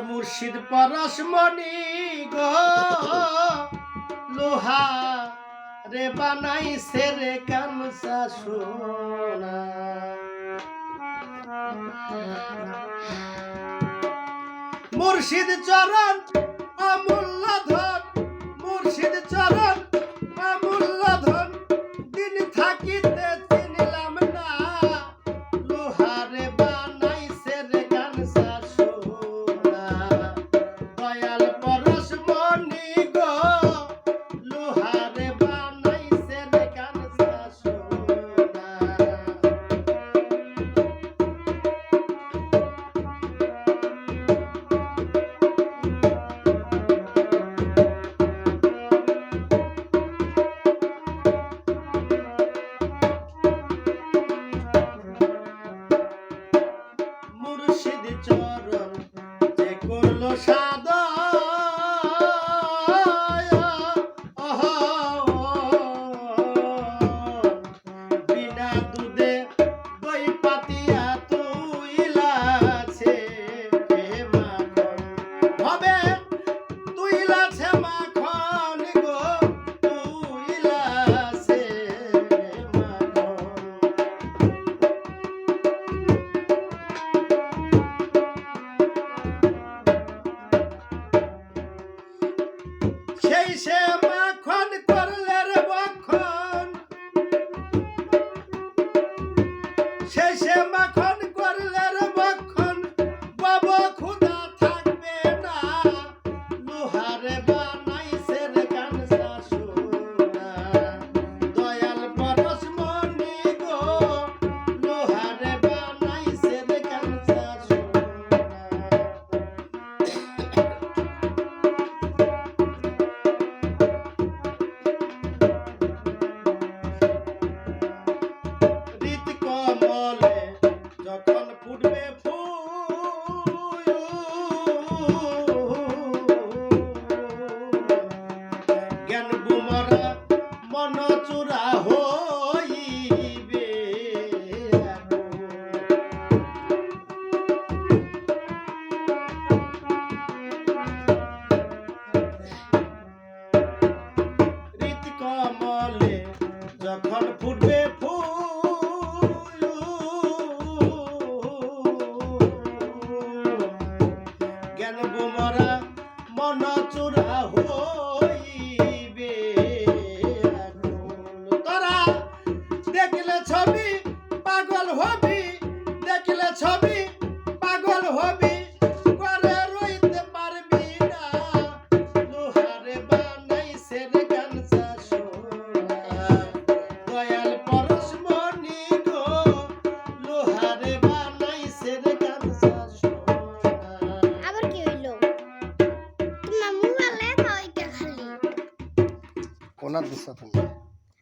মুর্শিদ পরশমণি গো লোহা রে বানাইছে রে গামছা সোনা মুর্শিদ চরণ অমূল্য ধন মুর্শিদ চরণ অমূল্য ধন দিন থাকিতে চিনলাম না লোহারে বানাইছে রে গামছা সোনা দয়াল পরশমণি গো লোহারে বানাইছে রে গামছা সোনা মুর্শিদ চরণ যে করলো সাদা বিনা দুধে দই পাতিয়া তুইলাছে মাখন হবে তুইলাছে মাখন গো তুইলাছে মাখন সেই সে মাখন করলে রে বখন সেই সে মাখন করলে রে বখন বাবা খুদা থাকবে না লোহারে বানাইছে রে গামছা সোনা দয়াল পরশমণি গো লোহারে বানাইছে রে গামছা সোনা রীত কমলে যখন ফুটবে ফুল জ্ঞান বুমরা মন চূড়া হইবে রীত কমলে যখন ফুটবে ফুল জ্ঞান বুমরা মন চূড়া হইবে তোরা দেখলে ছবি পাগল হবি দেখলে ছবি পাগল হবি করে রইতে পারবি না লোহারে বানাইছে রে গামছা সোনা দয়াল পরশমণি গো লোহারে বানাইছে রে গামছা সোনা আবার কি হইলো তোমার মোবাইলে কয়টা খালি কোনা দিছ তুমি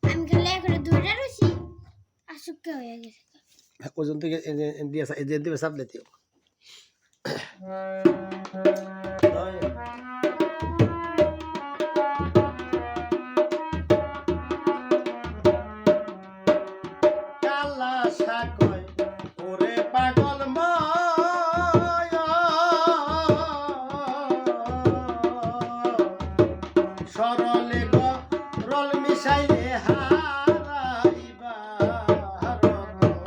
আমি খালি করে ধরে রইছি আসুক হয়ে গেছে ওজন থেকে দিয়ে দিবে সাপ দিতে